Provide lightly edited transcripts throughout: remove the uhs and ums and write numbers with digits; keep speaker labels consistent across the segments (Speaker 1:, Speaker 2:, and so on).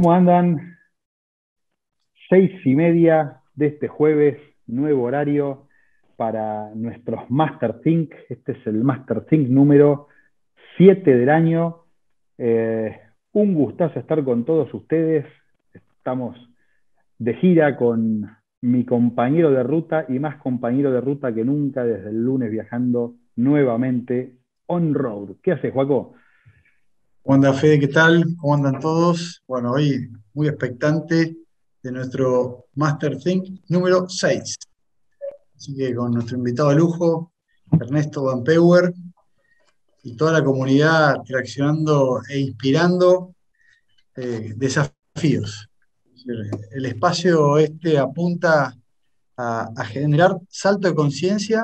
Speaker 1: ¿Cómo andan? 6:30 de este jueves, nuevo horario para nuestros Master Think. Este es el Master Think número 7 del año. Eh, un gustazo estar con todos ustedes. Estamos de gira con mi compañero de ruta y más compañero de ruta que nunca desde el lunes viajando nuevamente on road. ¿Qué haces, Joaco?
Speaker 2: ¿Cómo anda Fede? ¿Qué tal? ¿Cómo andan todos? Bueno, hoy muy expectante de nuestro Master Think número 6. Así que con nuestro invitado de lujo, Ernesto Van Pewer, y toda la comunidad reaccionando e inspirando desafíos. El espacio este apunta a generar salto de conciencia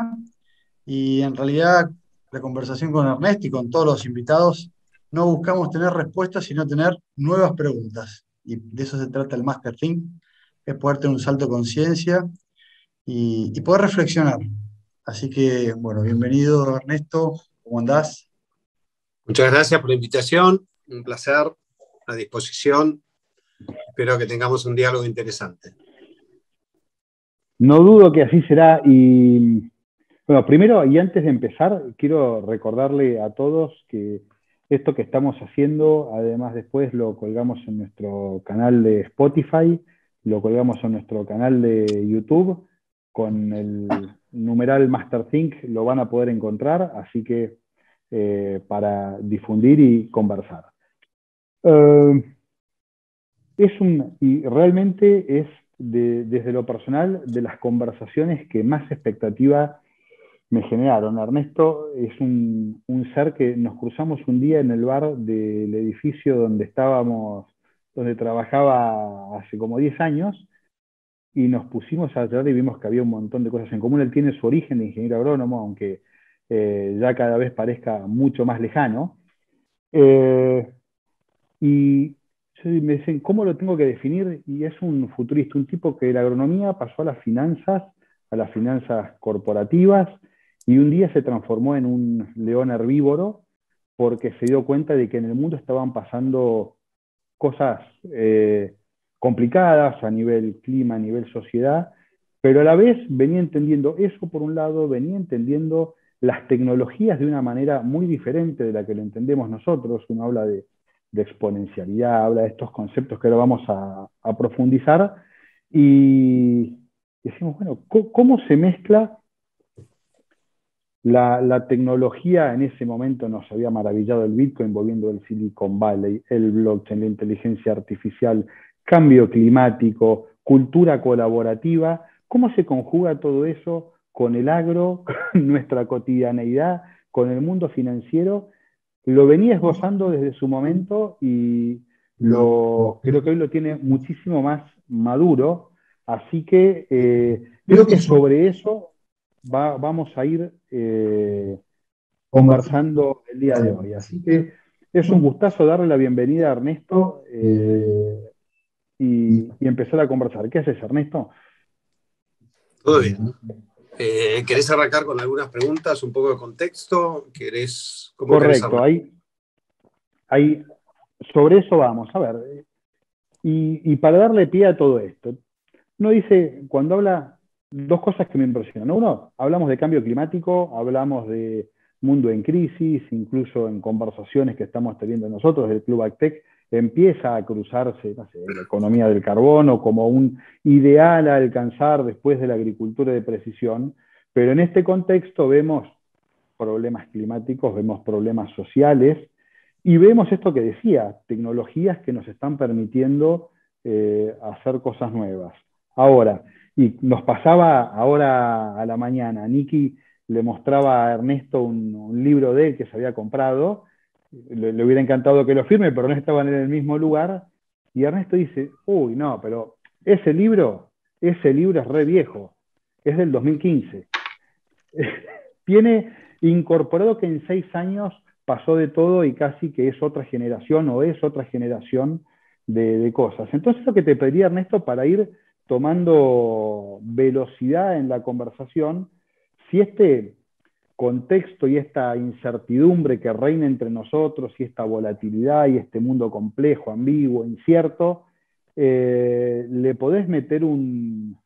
Speaker 2: y en realidad la conversación con Ernesto y con todos los invitados no buscamos tener respuestas, sino tener nuevas preguntas. Y de eso se trata el Master Think, es poder tener un salto de conciencia y poder reflexionar. Así que, bueno, bienvenido Ernesto, ¿cómo andás?
Speaker 3: Muchas gracias por la invitación, un placer, a disposición. Espero que tengamos un diálogo interesante.
Speaker 1: No dudo que así será. Y bueno, primero y antes de empezar, quiero recordarle a todos que esto que estamos haciendo, además después lo colgamos en nuestro canal de Spotify, lo colgamos en nuestro canal de YouTube, con el numeral MasterThink lo van a poder encontrar, así que para difundir y conversar. Y realmente es, desde lo personal, de las conversaciones que más expectativa me generaron. Ernesto es un ser que nos cruzamos un día en el bar del edificio donde estábamos, donde trabajaba hace como 10 años, y nos pusimos a hablar y vimos que había un montón de cosas en común. Él tiene su origen de ingeniero agrónomo, aunque ya cada vez parezca mucho más lejano. Eh, y me dicen, ¿cómo lo tengo que definir? Y es un futurista, un tipo que de la agronomía pasó a las finanzas corporativas, y un día se transformó en un león herbívoro porque se dio cuenta de que en el mundo estaban pasando cosas complicadas a nivel clima, a nivel sociedad, pero a la vez venía entendiendo eso por un lado, venía entendiendo las tecnologías de una manera muy diferente de la que lo entendemos nosotros. Uno habla de exponencialidad, habla de estos conceptos que ahora vamos a profundizar, y decimos, bueno, ¿cómo se mezcla la tecnología? En ese momento nos había maravillado el Bitcoin, volviendo el Silicon Valley, el blockchain, la inteligencia artificial, cambio climático, cultura colaborativa. ¿Cómo se conjuga todo eso con el agro, con nuestra cotidianeidad, con el mundo financiero? Lo venía esbozando desde su momento y creo que hoy lo tiene muchísimo más maduro, así que creo que sobre eso vamos a ir conversando el día de hoy. Así que es un gustazo darle la bienvenida a Ernesto, y empezar a conversar. ¿Qué haces, Ernesto?
Speaker 3: Todo bien. ¿Querés arrancar con algunas preguntas, un poco de contexto? ¿Cómo querés
Speaker 1: Correcto,
Speaker 3: arrancar?
Speaker 1: sobre eso vamos. A ver, y para darle pie a todo esto, uno dice, cuando habla, dos cosas que me impresionan. Uno, hablamos de cambio climático, hablamos de mundo en crisis, incluso en conversaciones que estamos teniendo nosotros, el Club Actec, empieza a cruzarse, no sé, la economía del carbono como un ideal a alcanzar después de la agricultura de precisión, pero en este contexto vemos problemas climáticos, vemos problemas sociales, y vemos esto que decía, tecnologías que nos están permitiendo hacer cosas nuevas. Ahora, y nos pasaba ahora a la mañana, Nicky le mostraba a Ernesto un libro de él que se había comprado, le hubiera encantado que lo firme, pero no estaban en el mismo lugar, y Ernesto dice, uy, no, pero ese libro es re viejo, es del 2015. Tiene incorporado que en 6 años pasó de todo y casi que es otra generación o es otra generación de cosas. Entonces, lo que te pediría, Ernesto, para ir tomando velocidad en la conversación, si este contexto y esta incertidumbre que reina entre nosotros, y esta volatilidad y este mundo complejo, ambiguo, incierto, le podés meter un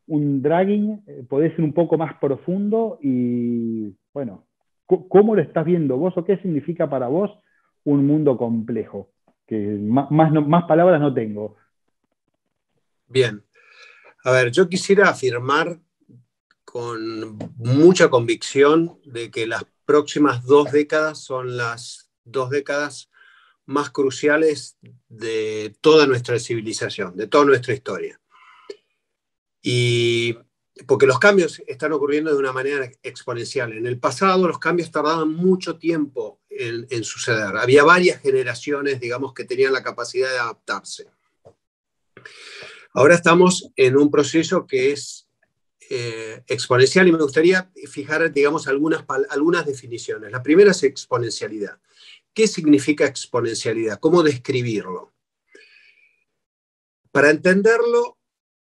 Speaker 1: dragging, podés ir un poco más profundo y, bueno, ¿cómo lo estás viendo vos o qué significa para vos un mundo complejo? Que más palabras no tengo.
Speaker 3: Bien. A ver, yo quisiera afirmar con mucha convicción de que las próximas 2 décadas son las 2 décadas más cruciales de toda nuestra civilización, de toda nuestra historia. Y porque los cambios están ocurriendo de una manera exponencial. En el pasado los cambios tardaban mucho tiempo en suceder. Había varias generaciones, digamos, que tenían la capacidad de adaptarse. Ahora estamos en un proceso que es exponencial y me gustaría fijar, digamos, algunas definiciones. La primera es exponencialidad. ¿Qué significa exponencialidad? ¿Cómo describirlo? Para entenderlo,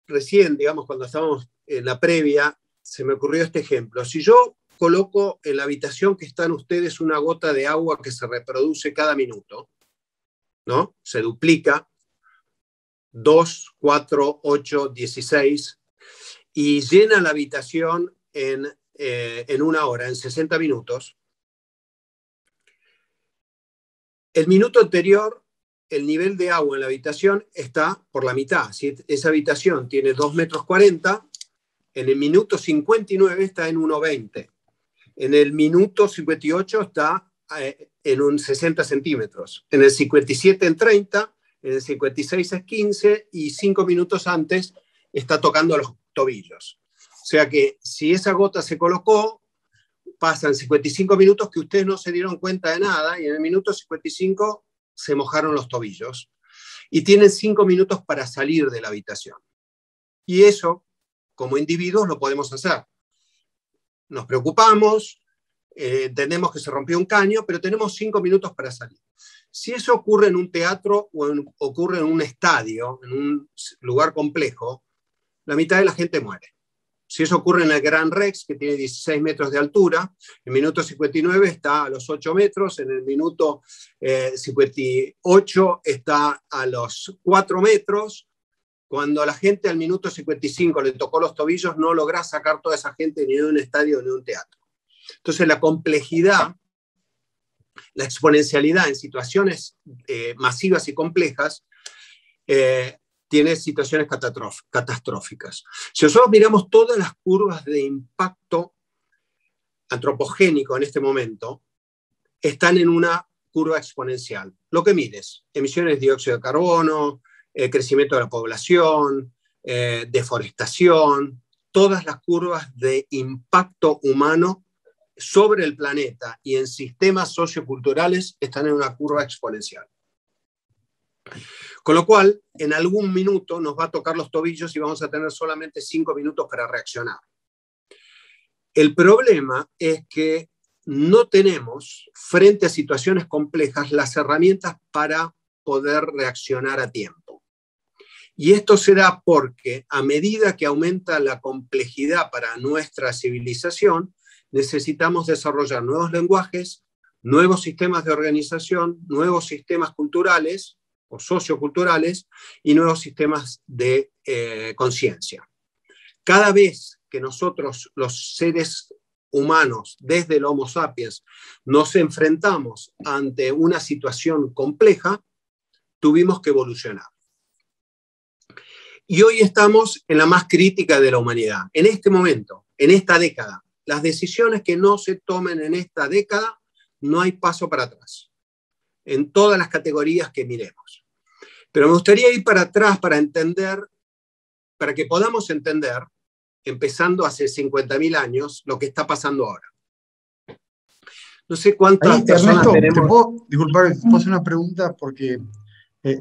Speaker 3: recién, digamos, cuando estábamos en la previa, se me ocurrió este ejemplo. Si yo coloco en la habitación que están ustedes una gota de agua que se reproduce cada minuto, ¿no? Se duplica, 2, 4, 8, 16, y llena la habitación en 1 hora, en 60 minutos. El minuto anterior, el nivel de agua en la habitación está por la mitad. Si esa habitación tiene 2,40 metros, en el minuto 59 está en 1,20. En el minuto 58 está en un 60 centímetros. En el 57 en 30, en el 56 es 15 y 5 minutos antes está tocando los tobillos. O sea que si esa gota se colocó, pasan 55 minutos que ustedes no se dieron cuenta de nada y en el minuto 55 se mojaron los tobillos y tienen 5 minutos para salir de la habitación. Y eso, como individuos, lo podemos hacer. Nos preocupamos, entendemos que se rompió un caño, pero tenemos 5 minutos para salir. Si eso ocurre en un teatro o ocurre en un estadio, en un lugar complejo, la mitad de la gente muere. Si eso ocurre en el Gran Rex, que tiene 16 metros de altura, en el minuto 59 está a los 8 metros, en el minuto 58 está a los 4 metros. Cuando a la gente al minuto 55 le tocó los tobillos, no logra sacar toda esa gente ni de un estadio ni de un teatro. Entonces la complejidad, la exponencialidad en situaciones masivas y complejas, tiene situaciones catastróficas. Si nosotros miramos todas las curvas de impacto antropogénico en este momento, están en una curva exponencial. Lo que mires, emisiones de dióxido de carbono, crecimiento de la población, deforestación, todas las curvas de impacto humano sobre el planeta y en sistemas socioculturales están en una curva exponencial. Con lo cual, en algún minuto nos va a tocar los tobillos y vamos a tener solamente 5 minutos para reaccionar. El problema es que no tenemos, frente a situaciones complejas, las herramientas para poder reaccionar a tiempo. Y esto se da porque a medida que aumenta la complejidad para nuestra civilización, necesitamos desarrollar nuevos lenguajes, nuevos sistemas de organización, nuevos sistemas culturales o socioculturales y nuevos sistemas de conciencia. Cada vez que nosotros, los seres humanos, desde el Homo sapiens, nos enfrentamos ante una situación compleja, tuvimos que evolucionar. Y hoy estamos en la más crítica de la humanidad. En este momento, en esta década, las decisiones que no se tomen en esta década, no hay paso para atrás, en todas las categorías que miremos. Pero me gustaría ir para atrás para entender, para que podamos entender, empezando hace 50.000 años, lo que está pasando ahora. No sé cuántas personas
Speaker 2: Ernesto,
Speaker 3: tenemos.
Speaker 2: disculpar, te puedo hacer una pregunta porque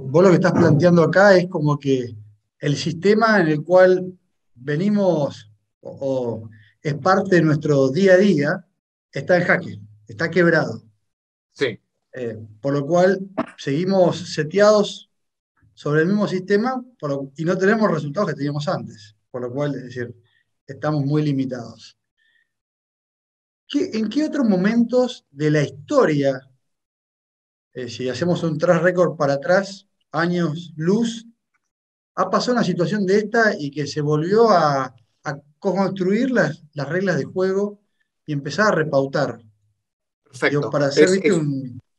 Speaker 2: vos lo que estás planteando acá es como que el sistema en el cual venimos o es parte de nuestro día a día está en jaque, está quebrado.
Speaker 3: Sí.
Speaker 2: Por lo cual seguimos seteados sobre el mismo sistema y no tenemos los resultados que teníamos antes. Por lo cual, es decir, estamos muy limitados. ¿En qué otros momentos de la historia, si hacemos un track record para atrás, años luz, ha pasado una situación de esta y que se volvió a construir las reglas de juego y empezar a repautar. Digo,
Speaker 3: Perfecto.
Speaker 2: para hacer, ¿viste?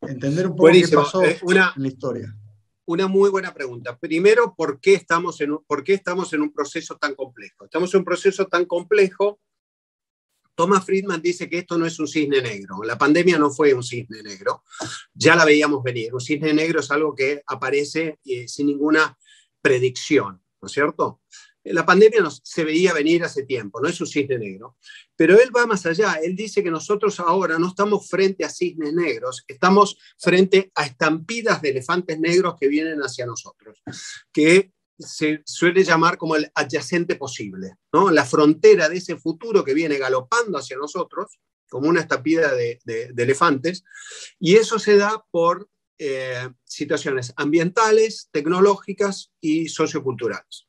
Speaker 2: Entender un poco qué
Speaker 3: Buenísimo.
Speaker 2: pasó en la historia.
Speaker 3: Una muy buena pregunta. Primero, ¿por qué estamos en un proceso tan complejo? Estamos en un proceso tan complejo. Thomas Friedman dice que esto no es un cisne negro. La pandemia no fue un cisne negro. Ya la veíamos venir. Un cisne negro es algo que aparece sin ninguna predicción, ¿no es cierto? La pandemia se veía venir hace tiempo, no es un cisne negro. Pero él va más allá. Él dice que nosotros ahora no estamos frente a cisnes negros, estamos frente a estampidas de elefantes negros que vienen hacia nosotros, que se suele llamar como el adyacente posible, ¿no? La frontera de ese futuro que viene galopando hacia nosotros, como una estampida de elefantes, y eso se da por situaciones ambientales, tecnológicas y socioculturales.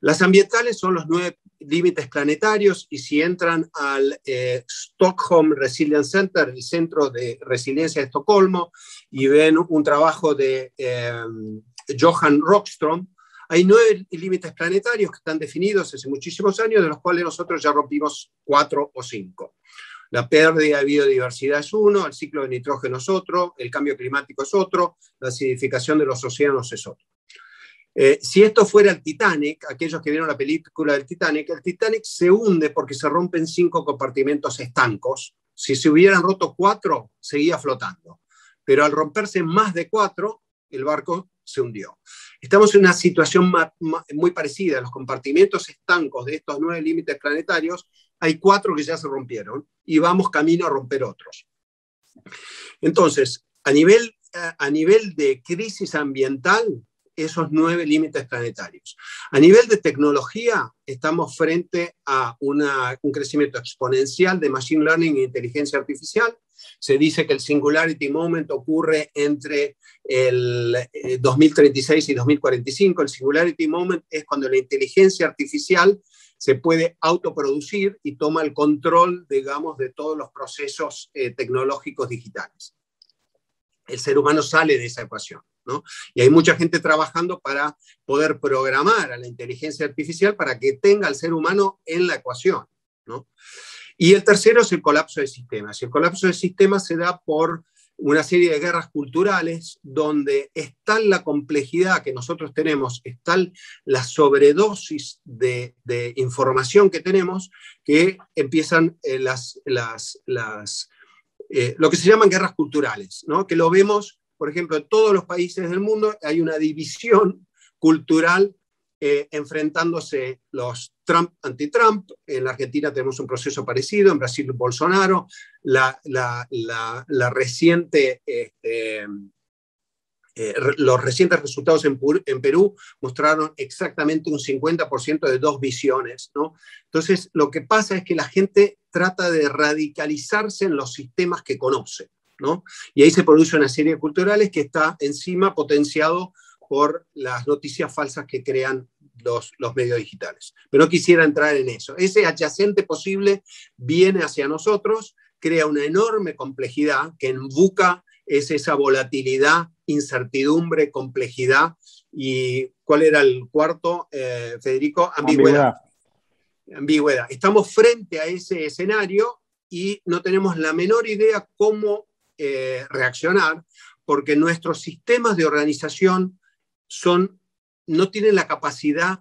Speaker 3: Las ambientales son los 9 límites planetarios, y si entran al Stockholm Resilience Center, el Centro de Resiliencia de Estocolmo, y ven un trabajo de Johan Rockström, hay 9 límites planetarios que están definidos hace muchísimos años, de los cuales nosotros ya rompimos 4 o 5. La pérdida de biodiversidad es uno, el ciclo de nitrógeno es otro, el cambio climático es otro, la acidificación de los océanos es otro. Si esto fuera el Titanic, aquellos que vieron la película del Titanic, el Titanic se hunde porque se rompen 5 compartimentos estancos. Si se hubieran roto 4, seguía flotando. Pero al romperse más de 4, el barco se hundió. Estamos en una situación muy parecida. Los compartimentos estancos de estos 9 límites planetarios, hay 4 que ya se rompieron y vamos camino a romper otros. Entonces, a nivel de crisis ambiental, esos 9 límites planetarios. A nivel de tecnología, estamos frente a un crecimiento exponencial de Machine Learning e inteligencia artificial. Se dice que el Singularity Moment ocurre entre el 2036 y 2045. El Singularity Moment es cuando la inteligencia artificial se puede autoproducir y toma el control, digamos, de todos los procesos tecnológicos digitales. El ser humano sale de esa ecuación, ¿no? Y hay mucha gente trabajando para poder programar a la inteligencia artificial para que tenga al ser humano en la ecuación, ¿no? Y el tercero es el colapso de sistemas. Y el colapso de sistemas se da por una serie de guerras culturales donde es tal la complejidad que nosotros tenemos, es tal la sobredosis de información que tenemos, que empiezan lo que se llaman guerras culturales, ¿no? Que lo vemos, por ejemplo, en todos los países del mundo hay una división cultural enfrentándose los Trump anti-Trump. En la Argentina tenemos un proceso parecido, en Brasil Bolsonaro, los recientes resultados en Perú mostraron exactamente un 50% de 2 visiones, ¿no? Entonces, lo que pasa es que la gente trata de radicalizarse en los sistemas que conoce, ¿no? Y ahí se produce una serie de culturales que está encima potenciado por las noticias falsas que crean los medios digitales. Pero no quisiera entrar en eso. Ese adyacente posible viene hacia nosotros, crea una enorme complejidad que embuca es esa volatilidad, incertidumbre, complejidad. ¿Y cuál era el cuarto, Federico? Ambigüedad. Ambigüedad. Estamos frente a ese escenario y no tenemos la menor idea cómo reaccionar, porque nuestros sistemas de organización no tienen la capacidad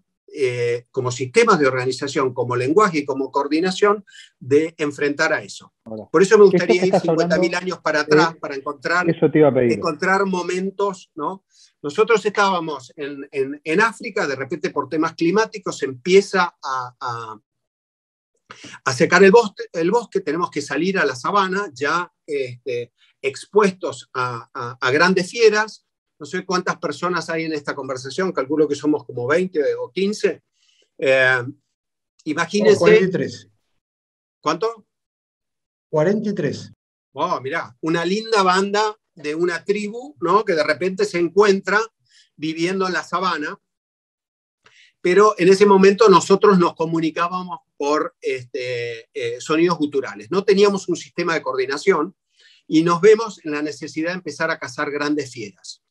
Speaker 3: como sistemas de organización, como lenguaje y como coordinación, de enfrentar a eso. Por eso me gustaría ir 50.000 años para atrás para encontrar momentos, ¿no? Nosotros estábamos en África, de repente por temas climáticos se empieza a secar el bosque, tenemos que salir a la sabana ya expuestos a grandes fieras. No sé cuántas personas hay en esta conversación, calculo que somos como 20 o 15. Imagínense.
Speaker 2: 43.
Speaker 3: ¿Cuánto?
Speaker 2: 43.
Speaker 3: Oh, mirá, una linda banda de una tribu, ¿no? Que de repente se encuentra viviendo en la sabana, pero en ese momento nosotros nos comunicábamos por sonidos guturales. No teníamos un sistema de coordinación y nos vemos en la necesidad de empezar a cazar grandes fieras.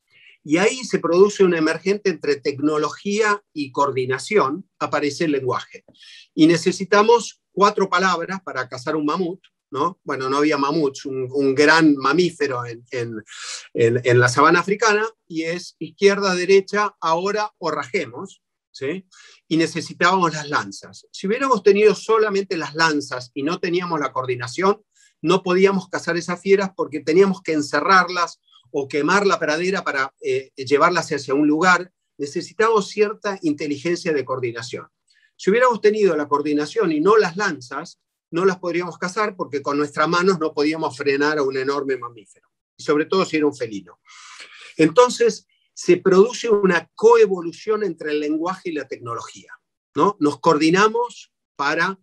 Speaker 3: Y ahí se produce un emergente entre tecnología y coordinación, aparece el lenguaje. Y necesitamos 4 palabras para cazar un mamut, ¿no? Bueno, no había mamuts, un gran mamífero en la sabana africana, y es izquierda, derecha, ahora o rajemos, ¿sí? Y necesitábamos las lanzas. Si hubiéramos tenido solamente las lanzas y no teníamos la coordinación, no podíamos cazar esas fieras porque teníamos que encerrarlas o quemar la pradera para llevarlas hacia un lugar. Necesitábamos cierta inteligencia de coordinación. Si hubiéramos tenido la coordinación y no las lanzas, no las podríamos cazar porque con nuestras manos no podíamos frenar a un enorme mamífero, y sobre todo si era un felino. Entonces, se produce una coevolución entre el lenguaje y la tecnología, ¿no? Nos coordinamos para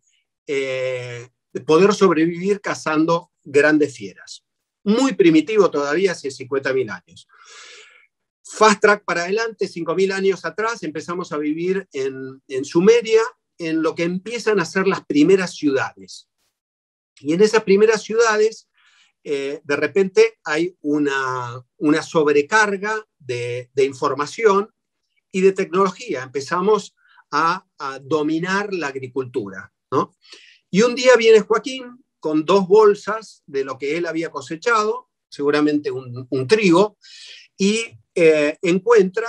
Speaker 3: poder sobrevivir cazando grandes fieras. Muy primitivo todavía, hace 50.000 años. Fast track para adelante, 5.000 años atrás, empezamos a vivir en Sumeria, en lo que empiezan a ser las primeras ciudades. Y en esas primeras ciudades, de repente hay una sobrecarga de información y de tecnología. Empezamos a dominar la agricultura, ¿no? Y un día viene Joaquín con 2 bolsas de lo que él había cosechado, seguramente un trigo, y encuentra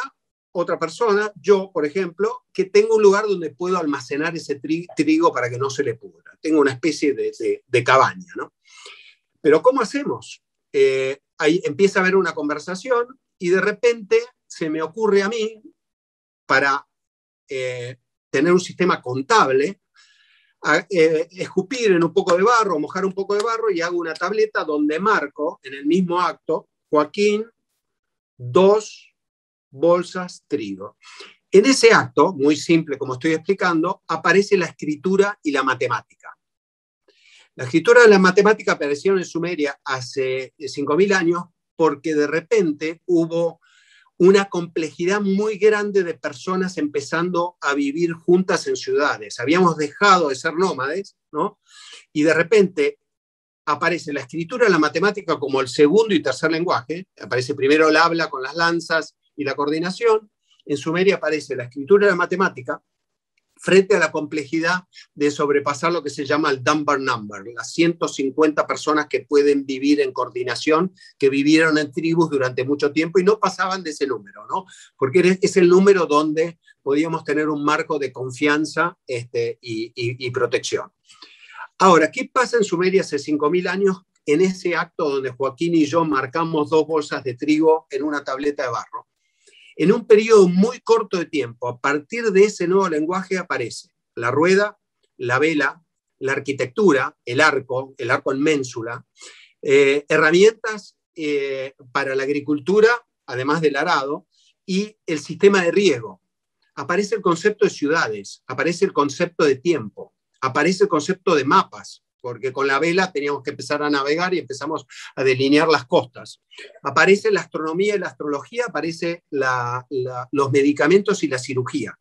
Speaker 3: otra persona, yo, por ejemplo, que tengo un lugar donde puedo almacenar ese trigo para que no se le pudra. Tengo una especie de cabaña, ¿no? Pero ¿cómo hacemos? Ahí empieza a haber una conversación y de repente se me ocurre a mí, para tener un sistema contable, escupir en un poco de barro, mojar un poco de barro y hago una tableta donde marco en el mismo acto, Joaquín, 2 bolsas trigo. En ese acto, muy simple como estoy explicando, aparece la escritura y la matemática. La escritura y la matemática aparecieron en Sumeria hace 5.000 años porque de repente hubo una complejidad muy grande de personas empezando a vivir juntas en ciudades. Habíamos dejado de ser nómades, ¿no? Y de repente aparece la escritura y la matemática como el segundo y tercer lenguaje. Aparece primero el habla con las lanzas y la coordinación. En Sumeria aparece la escritura y la matemática frente a la complejidad de sobrepasar lo que se llama el Dunbar Number, las 150 personas que pueden vivir en coordinación, que vivieron en tribus durante mucho tiempo y no pasaban de ese número, ¿no? Porque es el número donde podíamos tener un marco de confianza y protección. Ahora, ¿qué pasa en Sumeria hace 5.000 años en ese acto donde Joaquín y yo marcamos 2 bolsas de trigo en una tableta de barro? En un periodo muy corto de tiempo, a partir de ese nuevo lenguaje aparece la rueda, la vela, la arquitectura, el arco en ménsula, herramientas para la agricultura, además del arado, y el sistema de riego. Aparece el concepto de ciudades, aparece el concepto de tiempo, aparece el concepto de mapas, porque con la vela teníamos que empezar a navegar y empezamos a delinear las costas. Aparece la astronomía y la astrología, aparece los medicamentos y la cirugía.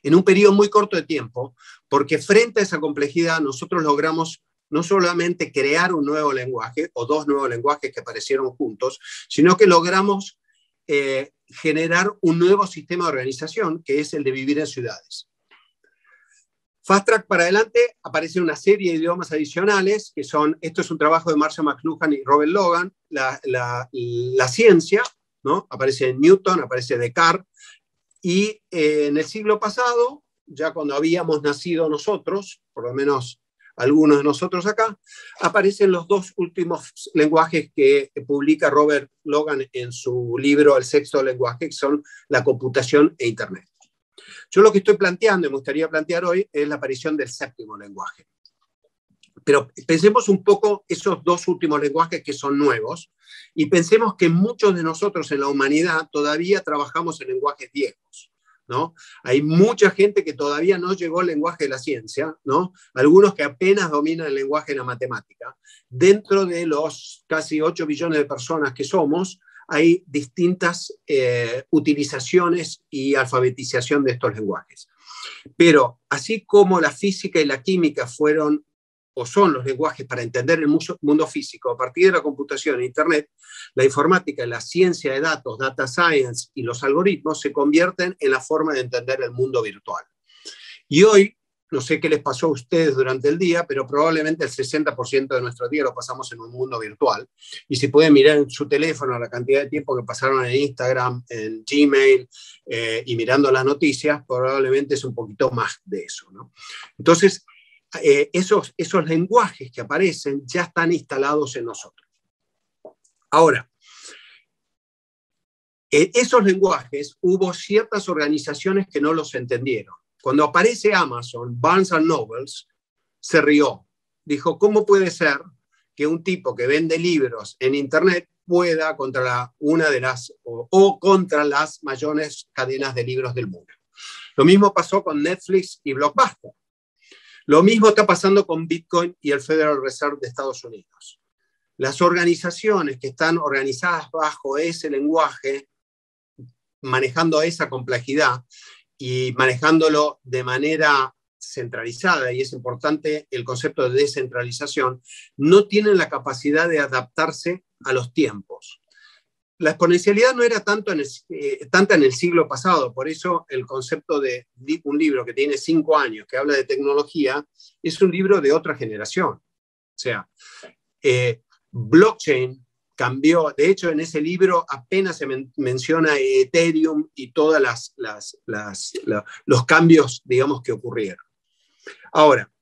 Speaker 3: En un periodo muy corto de tiempo, porque frente a esa complejidad nosotros logramos no solamente crear un nuevo lenguaje, o 2 nuevos lenguajes que aparecieron juntos, sino que logramos generar un nuevo sistema de organización, que es el de vivir en ciudades. Fast track para adelante, aparece una serie de idiomas adicionales, que son, esto es un trabajo de Marshall McLuhan y Robert Logan, la ciencia, ¿no? Aparece Newton, aparece Descartes, y en el siglo pasado, ya cuando habíamos nacido nosotros, por lo menos algunos de nosotros acá, aparecen los 2 últimos lenguajes que publica Robert Logan en su libro El sexto lenguaje, que son la computación e Internet. Yo lo que estoy planteando y me gustaría plantear hoy es la aparición del 7º lenguaje. Pero pensemos un poco esos 2 últimos lenguajes que son nuevos y pensemos que muchos de nosotros en la humanidad todavía trabajamos en lenguajes viejos, ¿no? Hay mucha gente que todavía no llegó al lenguaje de la ciencia, ¿no? Algunos que apenas dominan el lenguaje de la matemática. Dentro de los casi 8 billones de personas que somos, hay distintas utilizaciones y alfabetización de estos lenguajes. Pero así como la física y la química fueron o son los lenguajes para entender el mundo físico. A partir de la computación e Internet, la informática, la ciencia de datos, data science y los algoritmos se convierten en la forma de entender el mundo virtual. Y hoy, no sé qué les pasó a ustedes durante el día, pero probablemente el 60% de nuestro día lo pasamos en un mundo virtual. Y si pueden mirar en su teléfono la cantidad de tiempo que pasaron en Instagram, en Gmail y mirando las noticias, probablemente es un poquito más de eso, ¿no? Entonces, esos lenguajes que aparecen ya están instalados en nosotros. Ahora, esos lenguajes hubo ciertas organizaciones que no los entendieron. Cuando aparece Amazon, Barnes & Noble se rió. Dijo, ¿cómo puede ser que un tipo que vende libros en Internet pueda contra una de las o contra las mayores cadenas de libros del mundo? Lo mismo pasó con Netflix y Blockbuster. Lo mismo está pasando con Bitcoin y el Federal Reserve de Estados Unidos. Las organizaciones que están organizadas bajo ese lenguaje, manejando esa complejidad, y manejándolo de manera centralizada, y es importante el concepto de descentralización, no tienen la capacidad de adaptarse a los tiempos. La exponencialidad no era tanta en el siglo pasado, por eso el concepto de un libro que tiene 5 años, que habla de tecnología, es un libro de otra generación. O sea, blockchain cambió, de hecho en ese libro apenas se menciona Ethereum y todos los cambios, digamos, que ocurrieron. Ahora,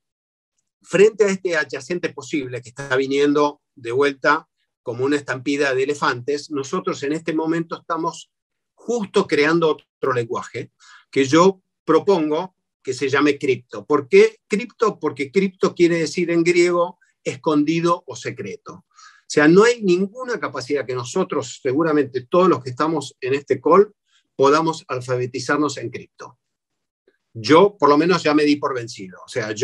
Speaker 3: frente a este adyacente posible que está viniendo de vuelta como una estampida de elefantes, nosotros en este momento estamos justo creando otro lenguaje que yo propongo que se llame cripto. ¿Por qué cripto? Porque cripto quiere decir en griego escondido o secreto. O sea, no hay ninguna capacidad que nosotros, seguramente todos los que estamos en este call, podamos alfabetizarnos en cripto. Yo, por lo menos, ya me di por vencido. O sea,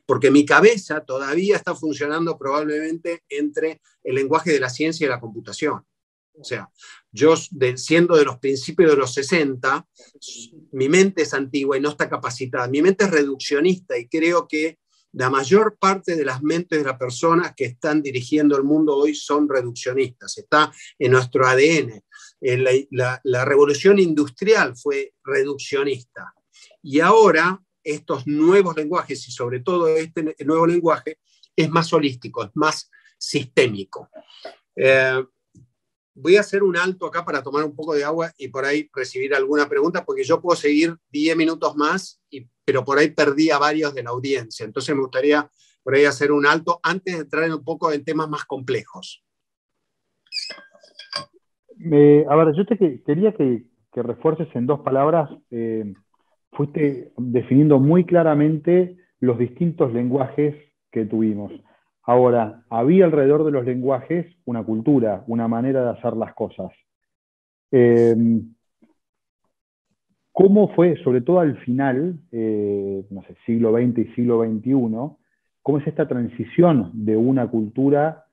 Speaker 3: porque mi cabeza todavía está funcionando probablemente entre el lenguaje de la ciencia y la computación. O sea, yo, siendo de los principios de los 60, mi mente es antigua y no está capacitada. Mi mente es reduccionista y creo que la mayor parte de las mentes de las personas que están dirigiendo el mundo hoy son reduccionistas. Está en nuestro ADN. La revolución industrial fue reduccionista. Y ahora estos nuevos lenguajes, y sobre todo este nuevo lenguaje, es más holístico, es más sistémico. Voy a hacer un alto acá para tomar un poco de agua y por ahí recibir alguna pregunta, porque yo puedo seguir 10 minutos más, pero por ahí perdí a varios de la audiencia. Entonces me gustaría por ahí hacer un alto antes de entrar un poco en temas más complejos.
Speaker 1: A ver, yo quería que refuerces en 2 palabras. Fuiste definiendo muy claramente los distintos lenguajes que tuvimos. Ahora, había alrededor de los lenguajes una cultura, una manera de hacer las cosas. ¿Cómo fue, sobre todo al final, no sé, siglo XX y siglo XXI, cómo es esta transición de una cultura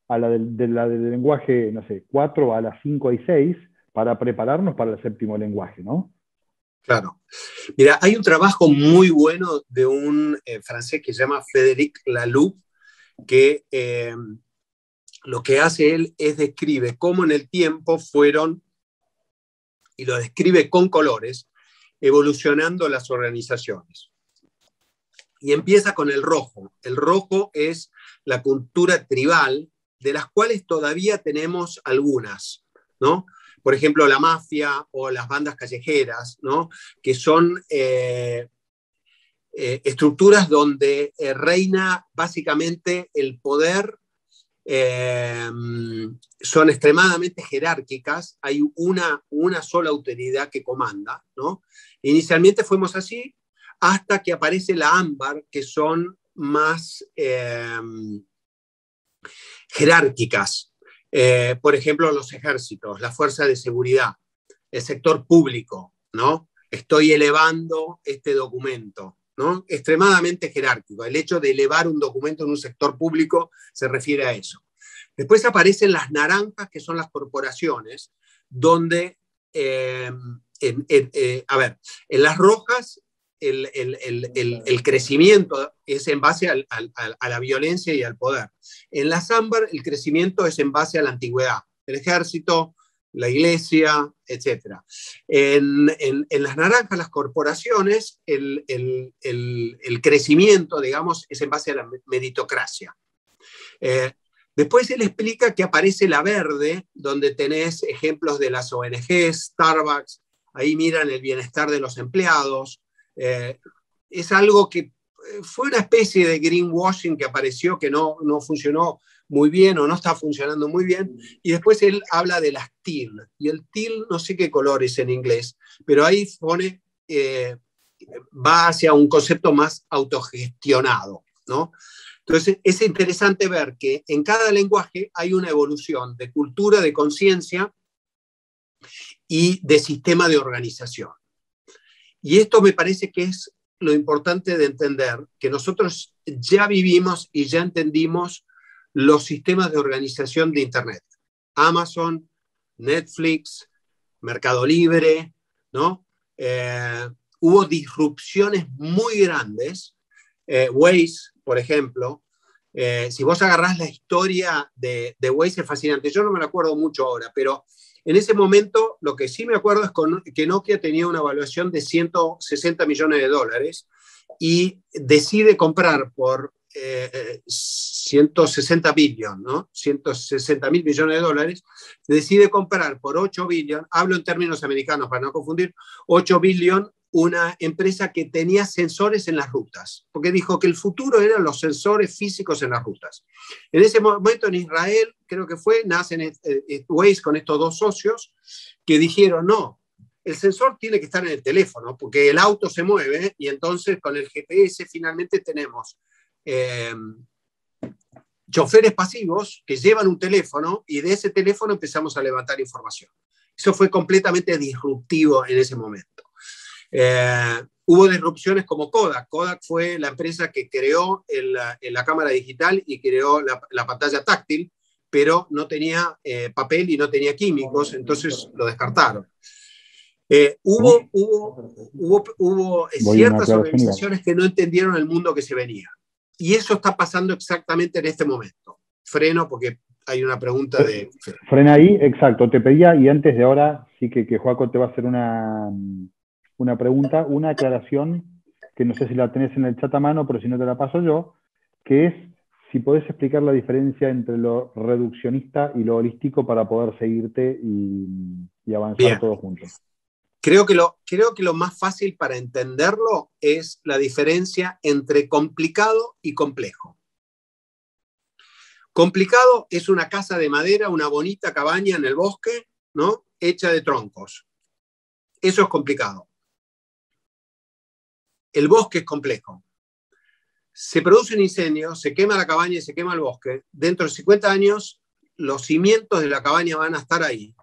Speaker 1: a la del lenguaje, no sé, 4 a la 5 y 6, para prepararnos para el 7º lenguaje, ¿no?
Speaker 3: Claro. Mira, hay un trabajo muy bueno de un francés que se llama Frédéric Laloux, que lo que hace él es describe cómo en el tiempo fueron, y lo describe con colores, evolucionando las organizaciones. Y empieza con el rojo. El rojo es la cultura tribal, de las cuales todavía tenemos algunas, ¿no? Por ejemplo, la mafia o las bandas callejeras, ¿no? Que son estructuras donde reina básicamente el poder, son extremadamente jerárquicas, hay una sola autoridad que comanda, ¿no? Inicialmente fuimos así, hasta que aparece la ámbar, que son más jerárquicas. Por ejemplo, los ejércitos, la fuerza de seguridad, el sector público, ¿no? Estoy elevando este documento, ¿no? Extremadamente jerárquico. El hecho de elevar un documento en un sector público se refiere a eso. Después aparecen las naranjas, que son las corporaciones, donde, a ver, en las rojas el crecimiento es en base a la violencia y al poder. En las ámbar, el crecimiento es en base a la antigüedad, el ejército, la iglesia, etc. En las naranjas, las corporaciones, el crecimiento, digamos, es en base a la meritocracia. Después él explica que aparece la verde, donde tenés ejemplos de las ONGs, Starbucks, ahí miran el bienestar de los empleados. Es algo que fue una especie de greenwashing que apareció, que no funcionó muy bien o no está funcionando muy bien. Y después él habla de las teal. Y el teal, no sé qué color es en inglés, pero ahí pone, va hacia un concepto más autogestionado, ¿no? Entonces es interesante ver que en cada lenguaje hay una evolución de cultura, de conciencia y de sistema de organización. Y esto me parece que es lo importante de entender, que nosotros ya vivimos y ya entendimos los sistemas de organización de Internet. Amazon, Netflix, Mercado Libre, ¿no? Hubo disrupciones muy grandes. Waze, por ejemplo, si vos agarrás la historia de Waze es fascinante. Yo no me la acuerdo mucho ahora, pero en ese momento lo que sí me acuerdo es que Nokia tenía una evaluación de 160 millones de dólares y decide comprar por 160 billones, ¿no? 160 mil millones de dólares, decide comprar por 8 billones, hablo en términos americanos para no confundir, 8 billones, una empresa que tenía sensores en las rutas, porque dijo que el futuro eran los sensores físicos en las rutas. En ese momento en Israel, creo que fue, nacen Waze con estos dos socios que dijeron, no, el sensor tiene que estar en el teléfono, porque el auto se mueve y entonces con el GPS finalmente tenemos choferes pasivos que llevan un teléfono y de ese teléfono empezamos a levantar información. Eso fue completamente disruptivo en ese momento. Hubo disrupciones como Kodak. Kodak fue la empresa que creó la cámara digital y creó la pantalla táctil, pero no tenía papel y no tenía químicos, entonces lo descartaron. Hubo ciertas organizaciones que no entendieron el mundo que se venía. Y eso está pasando exactamente en este momento. Freno porque hay una pregunta de...
Speaker 1: Frena ahí, exacto. Te pedía, y antes de ahora, sí que Joaco te va a hacer una pregunta, una aclaración, que no sé si la tenés en el chat a mano, pero si no te la paso yo, que es si podés explicar la diferencia entre lo reduccionista y lo holístico para poder seguirte y avanzar Bien. Todos juntos.
Speaker 3: Creo que lo más fácil para entenderlo es la diferencia entre complicado y complejo. Complicado es una casa de madera, una bonita cabaña en el bosque, ¿no? Hecha de troncos. Eso es complicado. El bosque es complejo. Se produce un incendio, se quema la cabaña y se quema el bosque. Dentro de 50 años, los cimientos de la cabaña van a estar ahí,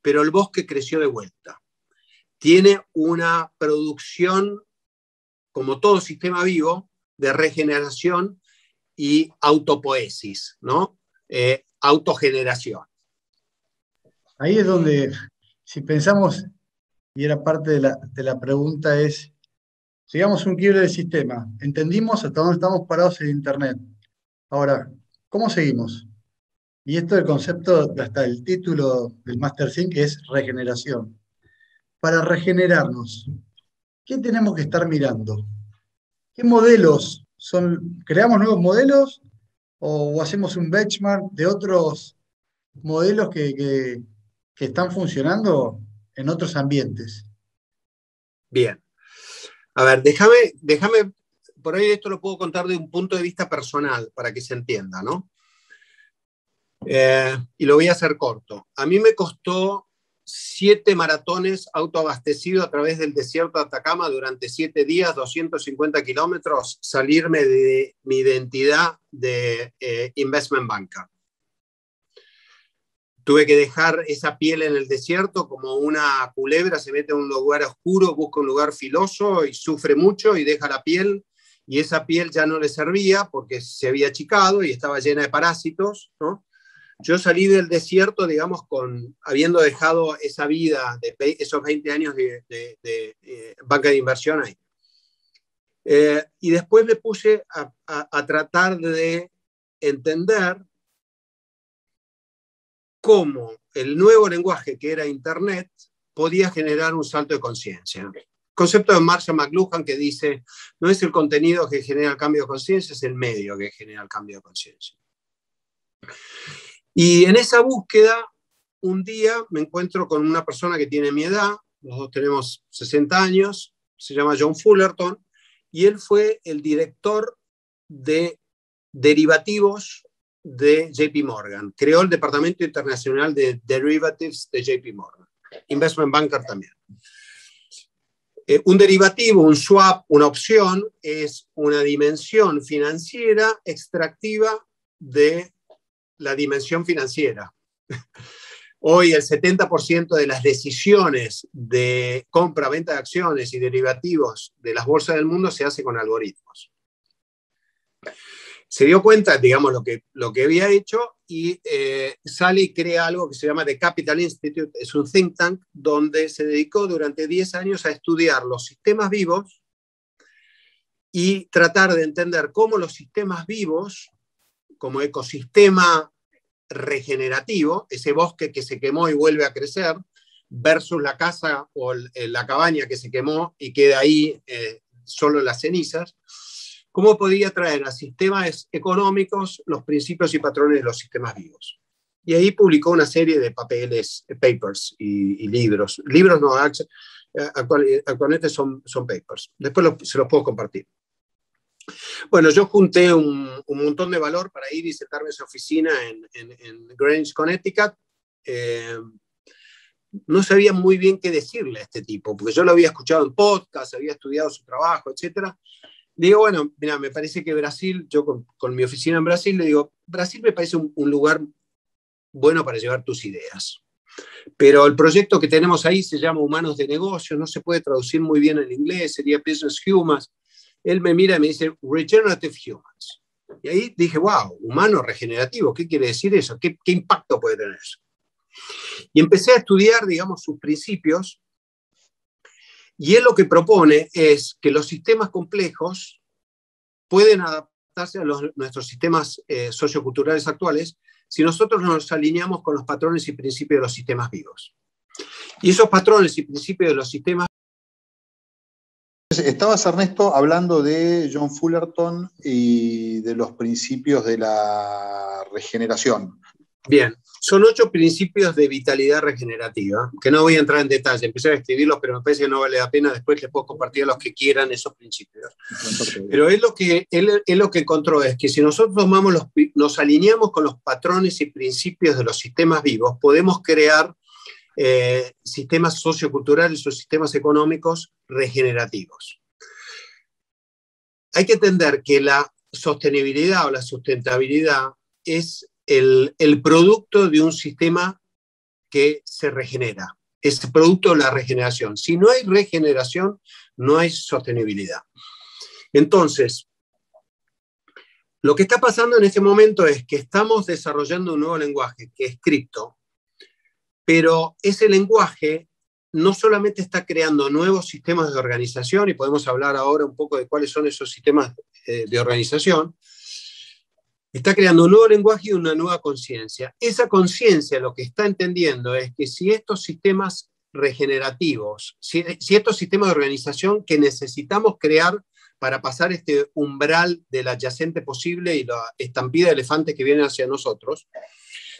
Speaker 3: pero el bosque creció de vuelta. Tiene una producción, como todo sistema vivo, de regeneración y autopoesis, ¿no? Autogeneración.
Speaker 2: Ahí es donde, si pensamos, y era parte de la pregunta, es, llegamos a un quiebre del sistema, entendimos hasta dónde estamos parados en Internet. Ahora, ¿cómo seguimos? Y esto es el concepto, hasta el título del Master Think, que es regeneración. Para regenerarnos, ¿qué tenemos que estar mirando? ¿Qué modelos son? ¿Creamos nuevos modelos o hacemos un benchmark de otros modelos que están funcionando en otros ambientes?
Speaker 3: Bien. A ver, déjame, por ahí esto lo puedo contar de un punto de vista personal para que se entienda, ¿no? Y lo voy a hacer corto. A mí me costó 7 maratones autoabastecido a través del desierto de Atacama durante 7 días, 250 kilómetros, salirme de mi identidad de investment banker. Tuve que dejar esa piel en el desierto como una culebra, se mete en un lugar oscuro, busca un lugar filoso y sufre mucho y deja la piel, y esa piel ya no le servía porque se había achicado y estaba llena de parásitos, ¿no? Yo salí del desierto, digamos, habiendo dejado esa vida, esos 20 años de banca de inversión ahí. Y después me puse a tratar de entender cómo el nuevo lenguaje que era Internet podía generar un salto de conciencia. Concepto de Marshall McLuhan que dice, no es el contenido que genera el cambio de conciencia, es el medio que genera el cambio de conciencia. Y en esa búsqueda, un día me encuentro con una persona que tiene mi edad, los dos tenemos 60 años, se llama John Fullerton, y él fue el director de derivativos de JP Morgan. Creó el Departamento Internacional de Derivatives de JP Morgan. Investment banker también. Un derivativo, un swap, una opción, es una dimensión financiera extractiva de la dimensión financiera. Hoy el 70% de las decisiones de compra, venta de acciones y derivativos de las bolsas del mundo se hace con algoritmos. Se dio cuenta, digamos, lo que había hecho y sale y crea algo que se llama The Capital Institute, es un think tank donde se dedicó durante 10 años a estudiar los sistemas vivos y tratar de entender cómo los sistemas vivos, como ecosistema regenerativo, ese bosque que se quemó y vuelve a crecer, versus la casa o la cabaña que se quemó y queda ahí solo las cenizas, cómo podía traer a sistemas económicos los principios y patrones de los sistemas vivos. Y ahí publicó una serie de papeles, papers y libros. Libros no, actualmente son papers. Después se los puedo compartir. Bueno, yo junté un montón de valor para ir y sentarme en su oficina en Greenwich, Connecticut. No sabía muy bien qué decirle a este tipo, porque yo lo había escuchado en podcast, había estudiado su trabajo, etc. Digo, bueno, mira, me parece que Brasil, yo con mi oficina en Brasil, le digo, Brasil me parece un lugar bueno para llevar tus ideas. Pero el proyecto que tenemos ahí se llama Humanos de Negocios, no se puede traducir muy bien en inglés, sería Business Humans. Él me mira y me dice, Regenerative Humans. Y ahí dije, wow, humano regenerativo, ¿qué quiere decir eso? ¿Qué impacto puede tener eso? Y empecé a estudiar, digamos, sus principios. Y él lo que propone es que los sistemas complejos pueden adaptarse a nuestros sistemas socioculturales actuales si nosotros nos alineamos con los patrones y principios de los sistemas vivos. Y esos patrones y principios de los sistemas.
Speaker 4: Estabas, Ernesto, hablando de John Fullerton y de los principios de la regeneración.
Speaker 3: Bien, son 8 principios de vitalidad regenerativa, que no voy a entrar en detalle, empecé a escribirlos, pero me parece que no vale la pena, después les puedo compartir a los que quieran esos principios. Pero él lo que encontró es que si nosotros nos alineamos con los patrones y principios de los sistemas vivos, podemos crear sistemas socioculturales o sistemas económicos regenerativos. Hay que entender que la sostenibilidad o la sustentabilidad es el producto de un sistema que se regenera, es el producto de la regeneración. Si no hay regeneración, no hay sostenibilidad. Entonces, lo que está pasando en este momento es que estamos desarrollando un nuevo lenguaje que es cripto, pero ese lenguaje no solamente está creando nuevos sistemas de organización, y podemos hablar ahora un poco de cuáles son esos sistemas de organización, está creando un nuevo lenguaje y una nueva conciencia. Esa conciencia lo que está entendiendo es que si estos sistemas regenerativos, si estos sistemas de organización que necesitamos crear para pasar este umbral del adyacente posible y la estampida de elefantes que vienen hacia nosotros,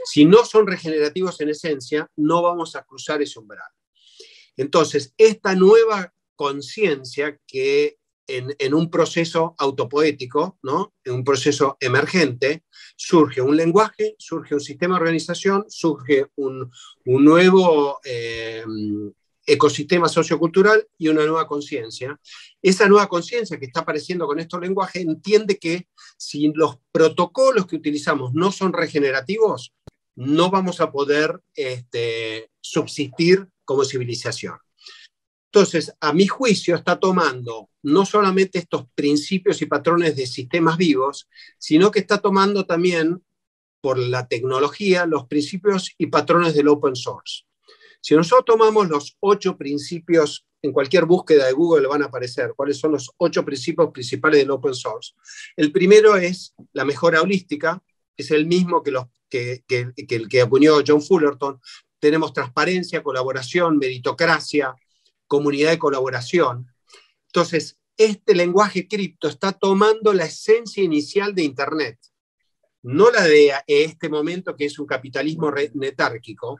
Speaker 3: si no son regenerativos en esencia, no vamos a cruzar ese umbral. Entonces, esta nueva conciencia que en un proceso autopoético, ¿no? En un proceso emergente, surge un lenguaje, surge un sistema de organización, surge un nuevo ecosistema sociocultural y una nueva conciencia. Esa nueva conciencia que está apareciendo con estos lenguajes entiende que si los protocolos que utilizamos no son regenerativos, no vamos a poder subsistir como civilización. Entonces, a mi juicio, está tomando no solamente estos principios y patrones de sistemas vivos, sino que está tomando también, por la tecnología, los principios y patrones del open source. Si nosotros tomamos los 8 principios en cualquier búsqueda de Google le van a aparecer cuáles son los 8 principios principales del open source. El primero es la mejora holística, es el mismo que el que acuñó John Fullerton. Tenemos transparencia, colaboración, meritocracia, comunidad de colaboración. Entonces, este lenguaje cripto está tomando la esencia inicial de Internet, no la de este momento que es un capitalismo netárquico.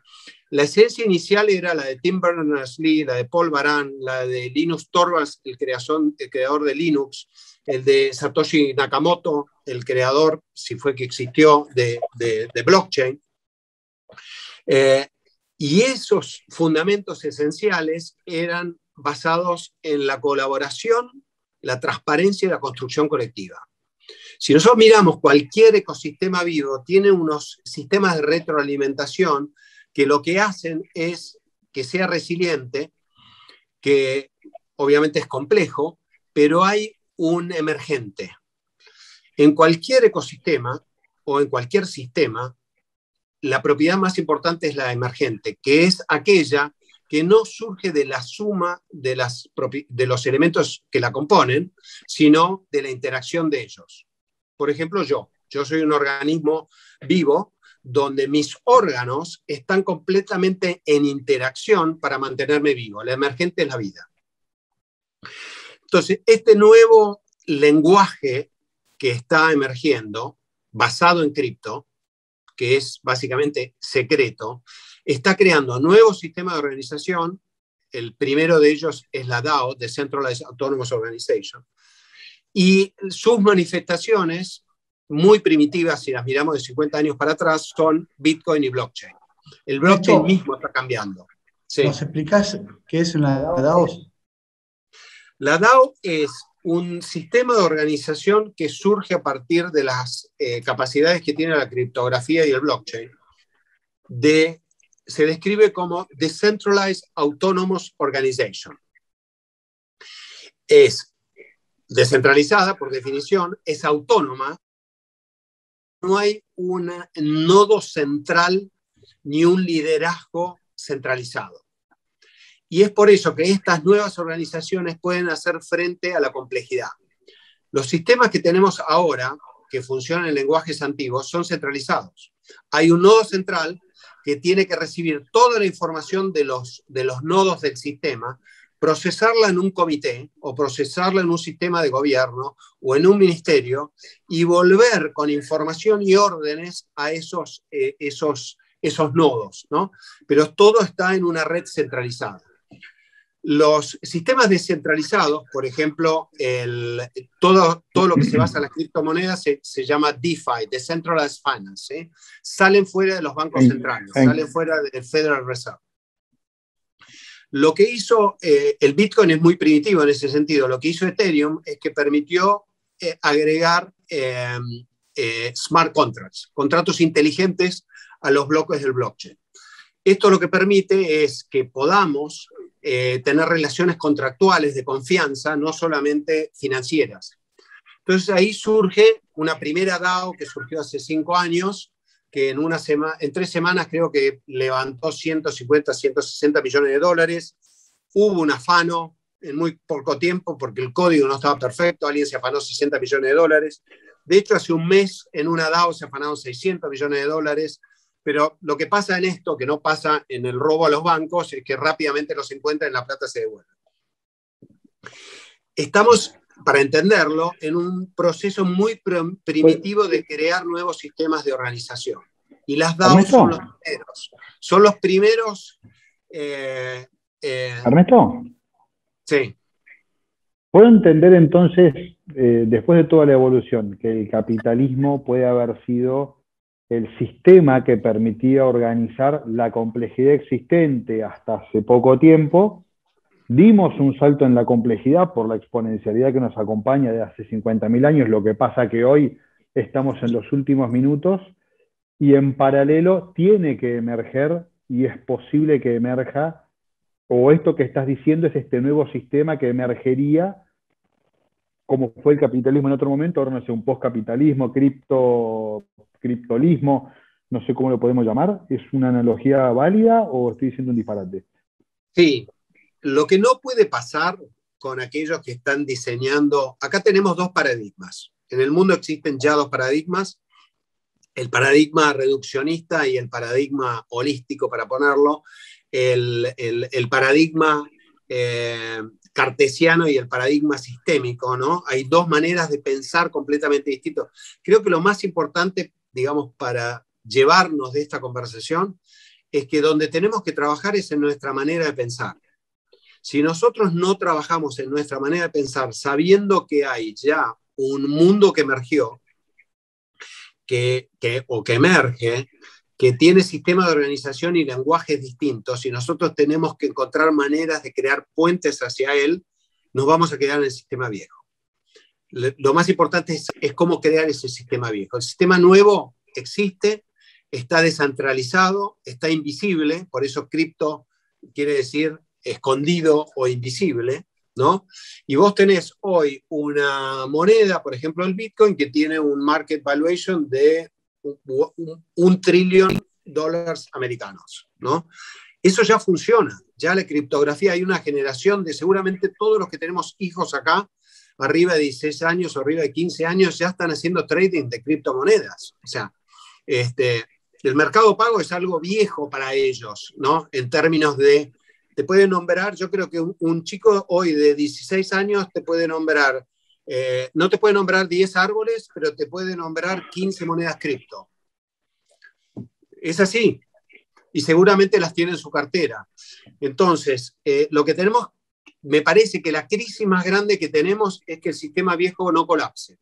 Speaker 3: La esencia inicial era la de Tim Berners-Lee, la de Paul Baran, la de Linus Torvalds, el creador de Linux, el de Satoshi Nakamoto, el creador, si fue que existió, de blockchain. Y esos fundamentos esenciales eran basados en la colaboración, la transparencia y la construcción colectiva. Si nosotros miramos cualquier ecosistema vivo, tiene unos sistemas de retroalimentación que lo que hacen es que sea resiliente, que obviamente es complejo, pero hay un emergente. En cualquier ecosistema o en cualquier sistema, la propiedad más importante es la emergente, que es aquella que no surge de la suma de los elementos que la componen, sino de la interacción de ellos. Por ejemplo, yo soy un organismo vivo donde mis órganos están completamente en interacción para mantenerme vivo. La emergente es la vida. Entonces, este nuevo lenguaje que está emergiendo, basado en cripto, que es básicamente secreto, está creando nuevos sistemas de organización. El primero de ellos es la DAO, Decentralized Autonomous Organization, y sus manifestaciones, muy primitivas, si las miramos de 50 años para atrás, son Bitcoin y blockchain. El blockchain mismo está cambiando.
Speaker 2: Sí. ¿Nos explicás qué es una DAO?
Speaker 3: La DAO es un sistema de organización que surge a partir de las capacidades que tiene la criptografía y el blockchain. Se describe como Decentralized Autonomous Organization. Es descentralizada, por definición, es autónoma. No hay un nodo central ni un liderazgo centralizado. Y es por eso que estas nuevas organizaciones pueden hacer frente a la complejidad. Los sistemas que tenemos ahora, que funcionan en lenguajes antiguos, son centralizados. Hay un nodo central que tiene que recibir toda la información de los nodos del sistema, procesarla en un comité o procesarla en un sistema de gobierno o en un ministerio y volver con información y órdenes a esos nodos, ¿no? Pero todo está en una red centralizada. Los sistemas descentralizados, por ejemplo, todo lo que se basa en las criptomonedas se llama DeFi, Decentralized Finance, ¿eh? Salen fuera de los bancos centrales, salen fuera del Federal Reserve. Lo que hizo el Bitcoin es muy primitivo en ese sentido. Lo que hizo Ethereum es que permitió agregar smart contracts, contratos inteligentes a los bloques del blockchain. Esto lo que permite es que podamos tener relaciones contractuales de confianza, no solamente financieras. Entonces ahí surge una primera DAO que surgió hace 5 años, que en 3 semanas creo que levantó 150, 160 millones de dólares. Hubo un afano en muy poco tiempo porque el código no estaba perfecto, alguien se afanó 60 millones de dólares. De hecho, hace un mes en una DAO se afanaron 600 millones de dólares. Pero lo que pasa en esto, que no pasa en el robo a los bancos, es que rápidamente los encuentran y la plata se devuelve. Estamos, para entenderlo, en un proceso muy primitivo de crear nuevos sistemas de organización. Y las DAO son los primeros. Son los primeros...
Speaker 1: Ernesto.
Speaker 3: Sí.
Speaker 1: ¿Puedo entender entonces, después de toda la evolución, que el capitalismo puede haber sido el sistema que permitía organizar la complejidad existente hasta hace poco tiempo? Dimos un salto en la complejidad por la exponencialidad que nos acompaña de hace 50.000 años, lo que pasa que hoy estamos en los últimos minutos y en paralelo tiene que emerger y es posible que emerja, o esto que estás diciendo es este nuevo sistema que emergería como fue el capitalismo en otro momento, ahora no sé, un postcapitalismo, criptolismo, no sé cómo lo podemos llamar. ¿Es una analogía válida o estoy diciendo un disparate?
Speaker 3: Sí, lo que no puede pasar con aquellos que están diseñando, acá tenemos dos paradigmas. En el mundo existen ya dos paradigmas, el paradigma reduccionista y el paradigma holístico, para ponerlo, el paradigma cartesiano y el paradigma sistémico, ¿no? Hay dos maneras de pensar completamente distintas. Creo que lo más importante, digamos, para llevarnos de esta conversación es que donde tenemos que trabajar es en nuestra manera de pensar. Si nosotros no trabajamos en nuestra manera de pensar, sabiendo que hay ya un mundo que emergió, o que emerge, que tiene sistemas de organización y lenguajes distintos, y nosotros tenemos que encontrar maneras de crear puentes hacia él, nos vamos a quedar en el sistema viejo. Lo más importante es cómo crear ese sistema viejo. El sistema nuevo existe, está descentralizado, está invisible, por eso cripto quiere decir escondido o invisible, ¿no? Y vos tenés hoy una moneda, por ejemplo el Bitcoin, que tiene un market valuation de $1 trillón americanos, ¿no? Eso ya funciona, ya la criptografía, hay una generación de seguramente todos los que tenemos hijos acá, arriba de 16 años o arriba de 15 años, ya están haciendo trading de criptomonedas. O sea, el mercado pago es algo viejo para ellos, ¿no? En términos de, te puede nombrar, yo creo que un chico hoy de 16 años te puede nombrar, no te puede nombrar 10 árboles, pero te puede nombrar 15 monedas cripto. Es así. Y seguramente las tiene en su cartera. Entonces, lo que tenemos, me parece que la crisis más grande que tenemos es que el sistema viejo no colapse.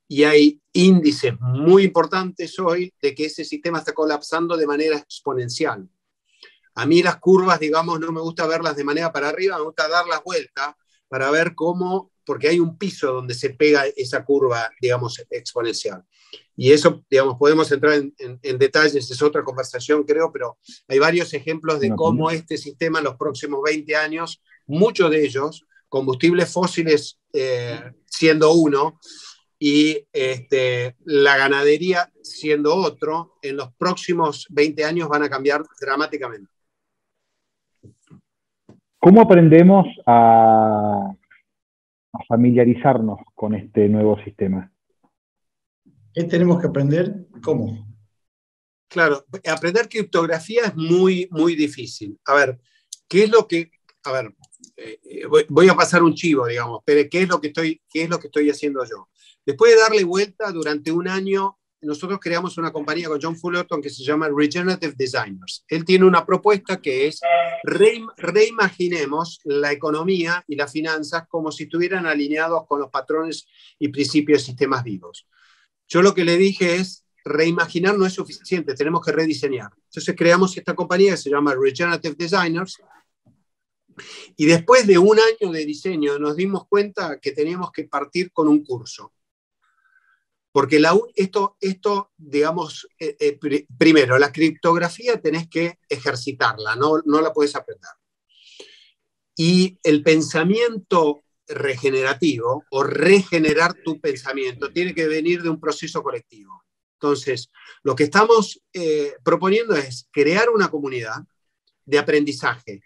Speaker 3: Y hay índices muy importantes hoy de que ese sistema está colapsando de manera exponencial. A mí las curvas, digamos, no me gusta verlas de manera para arriba, me gusta dar las vueltas para ver cómo, porque hay un piso donde se pega esa curva, digamos, exponencial. Y eso, digamos, podemos entrar en detalles, es otra conversación, creo, pero hay varios ejemplos de cómo este sistema en los próximos 20 años, muchos de ellos, combustibles fósiles siendo uno, y la ganadería siendo otro, en los próximos 20 años van a cambiar dramáticamente.
Speaker 1: ¿Cómo aprendemos a familiarizarnos con este nuevo sistema?
Speaker 2: ¿Qué tenemos que aprender? ¿Cómo?
Speaker 3: Claro, aprender criptografía es muy, muy difícil. A ver, ¿qué es lo que... A ver, voy a pasar un chivo, digamos, pero ¿qué es lo que estoy haciendo yo? Después de darle vuelta durante un año, nosotros creamos una compañía con John Fullerton que se llama Regenerative Designers. Él tiene una propuesta que es reimaginemos la economía y las finanzas como si estuvieran alineados con los patrones y principios de sistemas vivos. Yo lo que le dije es, reimaginar no es suficiente, tenemos que rediseñar. Entonces creamos esta compañía que se llama Regenerative Designers, y después de un año de diseño nos dimos cuenta que teníamos que partir con un curso. Porque esto digamos, primero, la criptografía tenés que ejercitarla, no la podés aprender. Y el pensamiento regenerativo o regenerar tu pensamiento tiene que venir de un proceso colectivo. Entonces, lo que estamos proponiendo es crear una comunidad de aprendizaje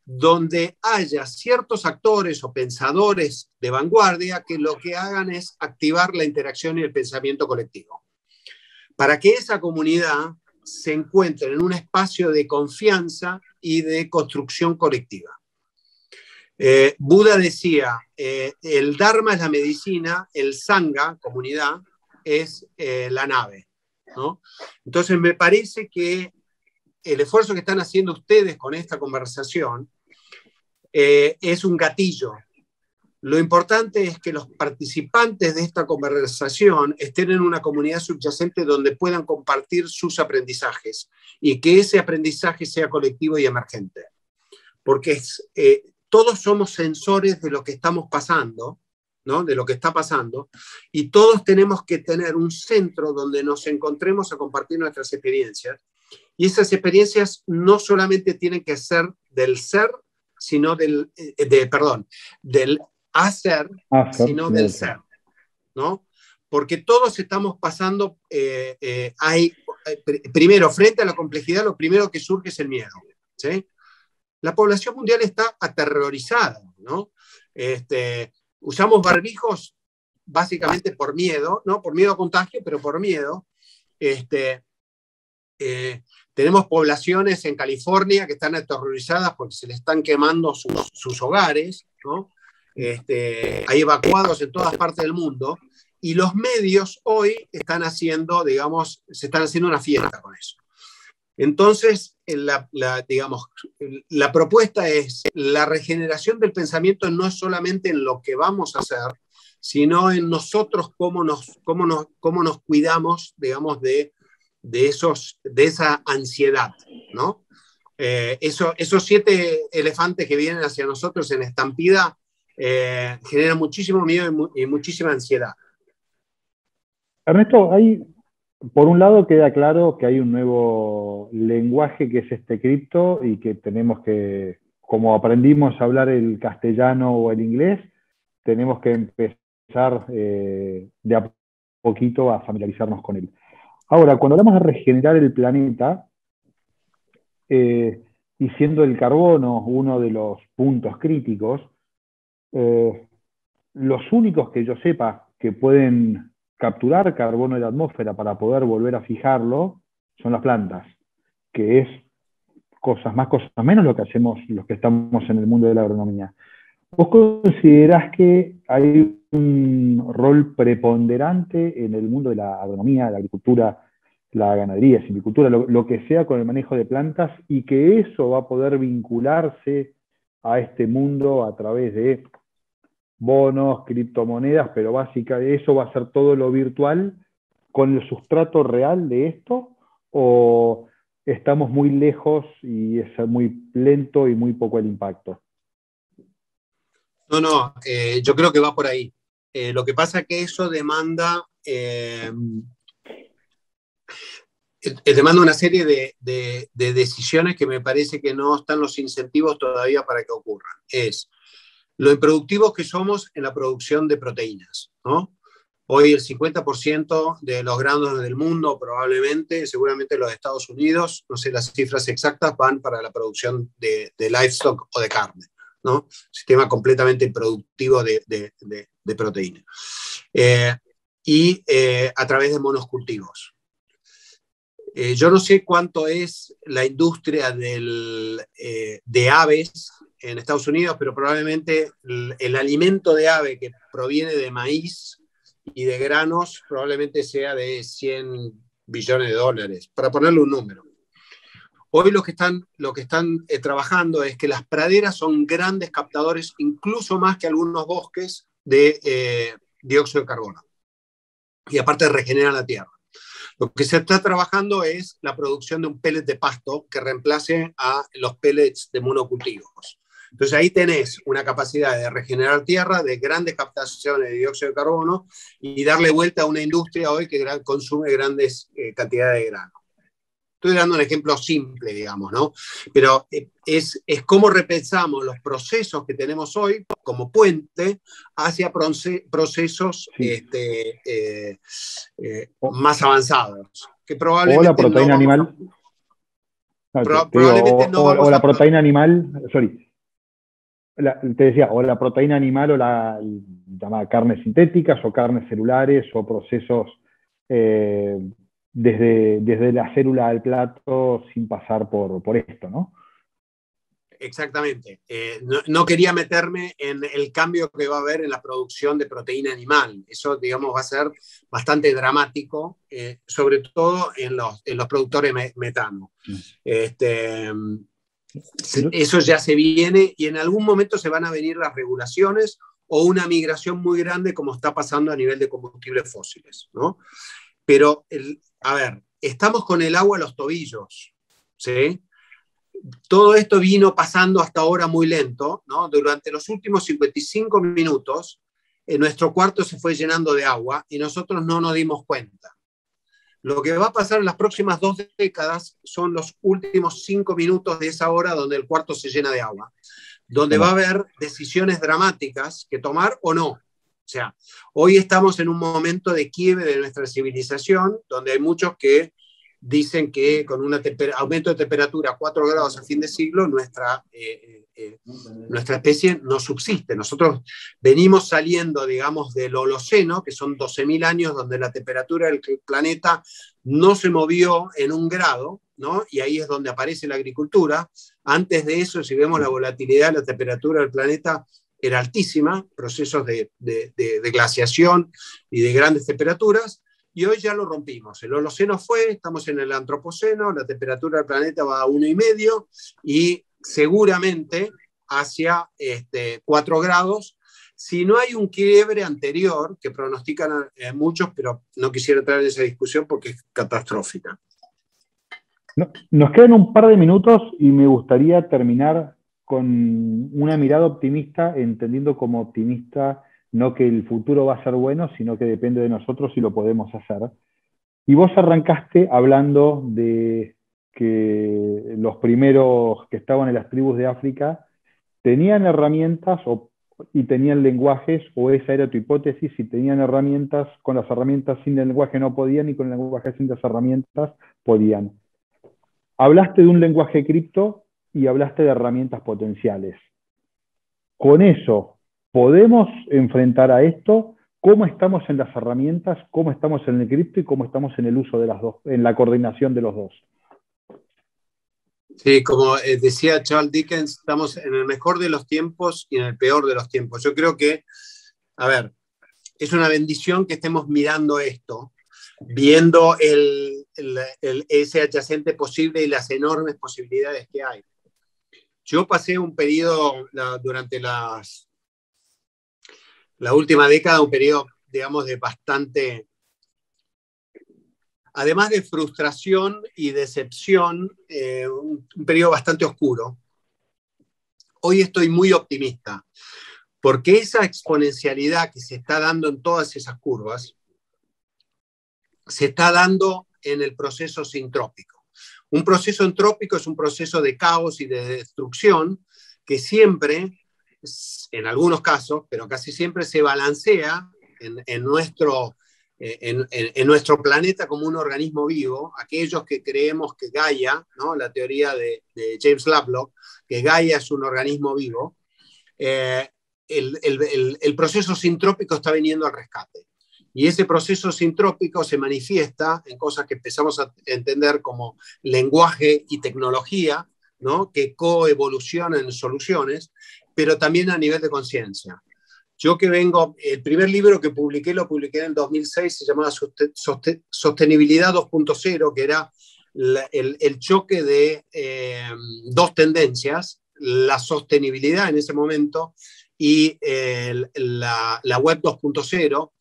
Speaker 3: donde haya ciertos actores o pensadores de vanguardia que lo que hagan es activar la interacción y el pensamiento colectivo. Para que esa comunidad se encuentre en un espacio de confianza y de construcción colectiva. Buda decía, el Dharma es la medicina, el Sangha, comunidad, es la nave, ¿no? Entonces me parece que el esfuerzo que están haciendo ustedes con esta conversación es un gatillo. Lo importante es que los participantes de esta conversación estén en una comunidad subyacente donde puedan compartir sus aprendizajes y que ese aprendizaje sea colectivo y emergente. Porque todos somos sensores de lo que estamos pasando, ¿no? De lo que está pasando, y todos tenemos que tener un centro donde nos encontremos a compartir nuestras experiencias. Y esas experiencias no solamente tienen que ser del ser, sino del hacer, sino del ser, ¿no? Porque todos estamos pasando, primero, frente a la complejidad, lo primero que surge es el miedo, ¿sí? la población mundial está aterrorizada, ¿no? Usamos barbijos básicamente por miedo, ¿no? Por miedo a contagio, pero por miedo. Tenemos poblaciones en California que están aterrorizadas porque se les están quemando sus hogares, ¿no? Hay evacuados en todas partes del mundo, y los medios hoy están haciendo, digamos, se están haciendo una fiesta con eso. Entonces, digamos, la propuesta es la regeneración del pensamiento no es solamente en lo que vamos a hacer, sino en nosotros cómo nos cuidamos, digamos, de esa ansiedad, ¿no? Esos 7 elefantes que vienen hacia nosotros en estampida generan muchísimo miedo y muchísima ansiedad.
Speaker 1: Ernesto, por un lado queda claro que hay un nuevo lenguaje que es cripto y que tenemos que, como aprendimos a hablar el castellano o el inglés, tenemos que empezar de a poquito a familiarizarnos con él. Ahora, cuando hablamos de regenerar el planeta, y siendo el carbono uno de los puntos críticos, los únicos que yo sepa que pueden capturar carbono de la atmósfera para poder volver a fijarlo son las plantas, que es cosas más, cosas menos lo que hacemos los que estamos en el mundo de la agronomía. ¿Vos considerás que hay un rol preponderante en el mundo de la agronomía, la agricultura, la ganadería, silvicultura, lo que sea con el manejo de plantas, y que eso va a poder vincularse a este mundo a través de bonos, criptomonedas, pero básicamente eso va a ser todo lo virtual con el sustrato real de esto, o estamos muy lejos y es muy lento y muy poco el impacto?
Speaker 3: No, yo creo que va por ahí. Lo que pasa es que eso demanda una serie de decisiones que me parece que no están los incentivos todavía para que ocurran. Es lo improductivos que somos en la producción de proteínas, ¿no? Hoy el 50% de los granos del mundo, probablemente, seguramente los Estados Unidos, no sé las cifras exactas, van para la producción de livestock o de carne, ¿no? Sistema completamente improductivo de proteína. A través de monocultivos. Yo no sé cuánto es la industria de aves en Estados Unidos, pero probablemente el alimento de ave que proviene de maíz y de granos probablemente sea de $100 billones, para ponerle un número. Hoy lo que están trabajando es que las praderas son grandes captadores, incluso más que algunos bosques, de dióxido de carbono. Y aparte regeneran la tierra. Lo que se está trabajando es la producción de un pellet de pasto que reemplace a los pellets de monocultivos. Entonces ahí tenés una capacidad de regenerar tierra, de grandes captaciones de dióxido de carbono y darle vuelta a una industria hoy que consume grandes cantidades de grano. Estoy dando un ejemplo simple, digamos, ¿no? Pero es cómo repensamos los procesos que tenemos hoy como puente hacia procesos más avanzados. Que probablemente
Speaker 1: o la proteína animal. O la proteína animal, te decía, o la proteína animal o la llamada carnes sintéticas o carnes celulares o procesos desde la célula al plato sin pasar por esto, ¿no?
Speaker 3: Exactamente. No quería meterme en el cambio que va a haber en la producción de proteína animal. Eso, digamos, va a ser bastante dramático, sobre todo en los productores metano. Eso ya se viene y en algún momento se van a venir las regulaciones o una migración muy grande como está pasando a nivel de combustibles fósiles, ¿no? Pero, a ver, estamos con el agua a los tobillos, ¿sí? Todo esto vino pasando hasta ahora muy lento, ¿no? Durante los últimos 55 minutos, nuestro cuarto se fue llenando de agua y nosotros no nos dimos cuenta. Lo que va a pasar en las próximas 2 décadas son los últimos 5 minutos de esa hora donde el cuarto se llena de agua, donde va a haber decisiones dramáticas que tomar o no. O sea, hoy estamos en un momento de quiebre de nuestra civilización, donde hay muchos que dicen que con un aumento de temperatura a 4 grados a fin de siglo, nuestra especie no subsiste. Nosotros venimos saliendo, digamos, del Holoceno, que son 12.000 años donde la temperatura del planeta no se movió en 1 grado, ¿no? Y ahí es donde aparece la agricultura. Antes de eso, si vemos la volatilidad de la temperatura del planeta, era altísima, procesos de glaciación y de grandes temperaturas, y hoy ya lo rompimos. El Holoceno fue, estamos en el Antropoceno, la temperatura del planeta va a 1,5 y seguramente hacia 4 grados, si no hay un quiebre anterior, que pronostican muchos, pero no quisiera entrar en esa discusión porque es catastrófica.
Speaker 1: Nos quedan un par de minutos y me gustaría terminar con una mirada optimista, entendiendo como optimista no que el futuro va a ser bueno, sino que depende de nosotros si lo podemos hacer. Y vos arrancaste hablando de que los primeros que estaban en las tribus de África tenían herramientas y tenían lenguajes, o esa era tu hipótesis, si tenían herramientas, con las herramientas sin el lenguaje no podían, y con el lenguaje sin las herramientas podían. Hablaste de un lenguaje cripto y hablaste de herramientas potenciales. Con eso, ¿podemos enfrentar a esto? ¿Cómo estamos en las herramientas? ¿Cómo estamos en el cripto? ¿Y cómo estamos en el uso de las dos, en la coordinación de los dos?
Speaker 3: Sí, como decía Charles Dickens, estamos en el mejor de los tiempos y en el peor de los tiempos. Yo creo que, a ver, es una bendición que estemos mirando esto, viendo ese adyacente posible y las enormes posibilidades que hay. Yo pasé un periodo durante la última década, un periodo, digamos, de bastante, además de frustración y decepción, un periodo bastante oscuro. Hoy estoy muy optimista, porque esa exponencialidad que se está dando en todas esas curvas, se está dando en el proceso sintrópico. Un proceso entrópico es un proceso de caos y de destrucción que siempre, en algunos casos, pero casi siempre se balancea en nuestro planeta como un organismo vivo. Aquellos que creemos que Gaia, ¿no? La teoría de James Lovelock, que Gaia es un organismo vivo, el proceso sintrópico está viniendo al rescate. Y ese proceso sintrópico se manifiesta en cosas que empezamos a entender como lenguaje y tecnología, ¿no? Que coevolucionan en soluciones, pero también a nivel de conciencia. Yo que vengo, el primer libro que publiqué, lo publiqué en el 2006, se llamaba Sostenibilidad 2.0, que era el choque de dos tendencias, la sostenibilidad en ese momento y la web 2.0.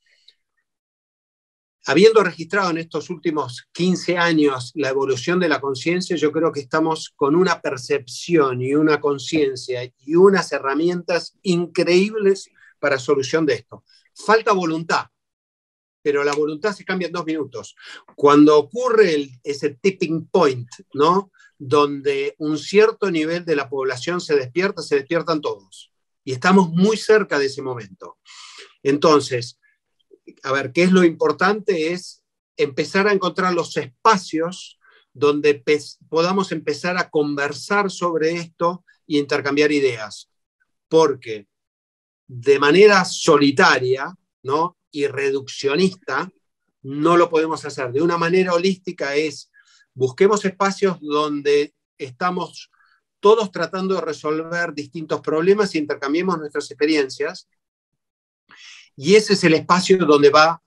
Speaker 3: Habiendo registrado en estos últimos 15 años la evolución de la conciencia, yo creo que estamos con una percepción y una conciencia y unas herramientas increíbles para solución de esto. Falta voluntad, pero la voluntad se cambia en 2 minutos. Cuando ocurre ese tipping point, ¿no? Donde un cierto nivel de la población se despiertan todos. Y estamos muy cerca de ese momento. Entonces, a ver, ¿qué es lo importante? Es empezar a encontrar los espacios donde podamos empezar a conversar sobre esto y intercambiar ideas. Porque de manera solitaria, ¿no? Y reduccionista, no lo podemos hacer. De una manera holística busquemos espacios donde estamos todos tratando de resolver distintos problemas y intercambiemos nuestras experiencias. Y ese es el espacio donde va,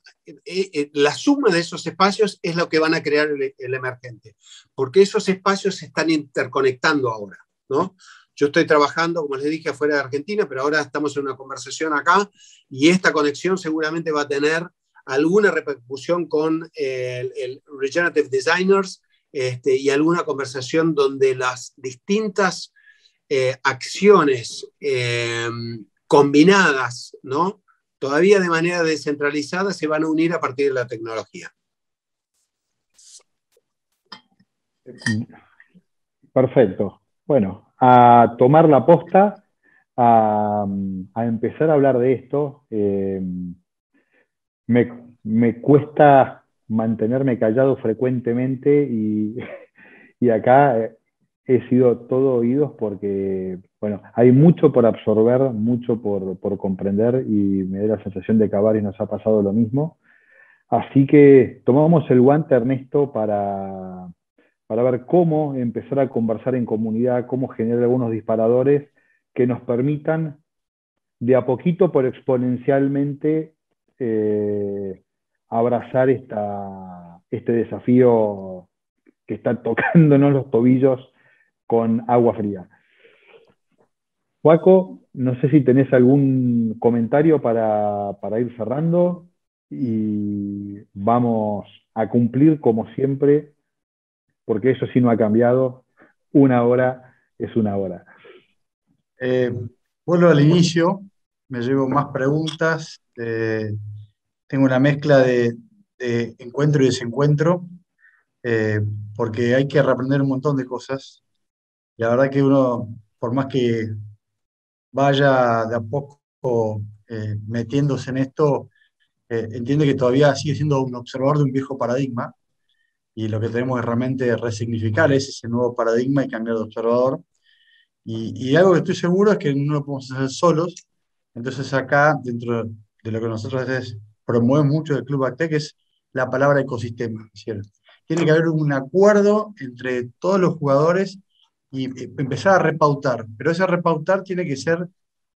Speaker 3: la suma de esos espacios es lo que van a crear el emergente, porque esos espacios se están interconectando ahora, ¿no? Yo estoy trabajando, como les dije, afuera de Argentina, pero ahora estamos en una conversación acá y esta conexión seguramente va a tener alguna repercusión con el Regenerative Designers y alguna conversación donde las distintas acciones combinadas, ¿no? Todavía de manera descentralizada, se van a unir a partir de la tecnología.
Speaker 1: Perfecto. Bueno, a tomar la posta, a empezar a hablar de esto. Me cuesta mantenerme callado frecuentemente y acá he sido todo oídos porque, bueno, hay mucho por absorber, mucho por comprender y me da la sensación de que a varios nos ha pasado lo mismo. Así que tomamos el guante, Ernesto, para ver cómo empezar a conversar en comunidad, cómo generar algunos disparadores que nos permitan de a poquito, pero exponencialmente, abrazar este desafío que está tocándonos los tobillos con agua fría. Joaco, no sé si tenés algún comentario para ir cerrando y vamos a cumplir como siempre, porque eso sí no ha cambiado, una hora es una hora.
Speaker 2: Vuelvo al inicio, me llevo más preguntas, tengo una mezcla de encuentro y desencuentro, eh, porque hay que reaprender un montón de cosas. Y la verdad que uno, por más que vaya de a poco metiéndose en esto, entiende que todavía sigue siendo un observador de un viejo paradigma, y lo que tenemos es realmente resignificar ese nuevo paradigma y cambiar de observador. Y algo que estoy seguro es que no lo podemos hacer solos. Entonces acá, dentro de lo que nosotros a veces promovemos mucho del Club Actec, es la palabra ecosistema, ¿cierto? Tiene que haber un acuerdo entre todos los jugadores y empezar a repautar, pero ese repautar tiene que ser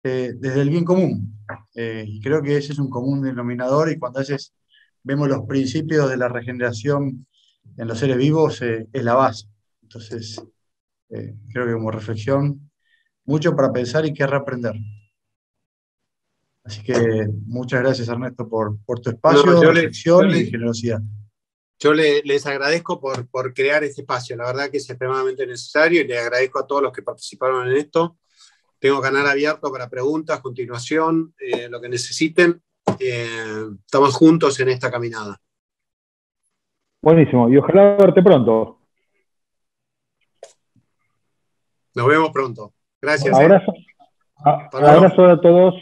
Speaker 2: desde el bien común. Y creo que ese es un común denominador, y cuando a veces vemos los principios de la regeneración en los seres vivos, es la base. Entonces, creo que como reflexión, mucho para pensar y que reaprender. Así que muchas gracias, Ernesto, por tu
Speaker 3: No,
Speaker 2: espacio, reflexión y generosidad.
Speaker 3: Yo les agradezco por crear este espacio. La verdad que es extremadamente necesario, y le agradezco a todos los que participaron en esto. Tengo canal abierto para preguntas, continuación, lo que necesiten. Estamos juntos en esta caminada.
Speaker 1: Buenísimo, y ojalá verte pronto.
Speaker 3: Nos vemos pronto. Gracias.
Speaker 1: Abrazo a todos.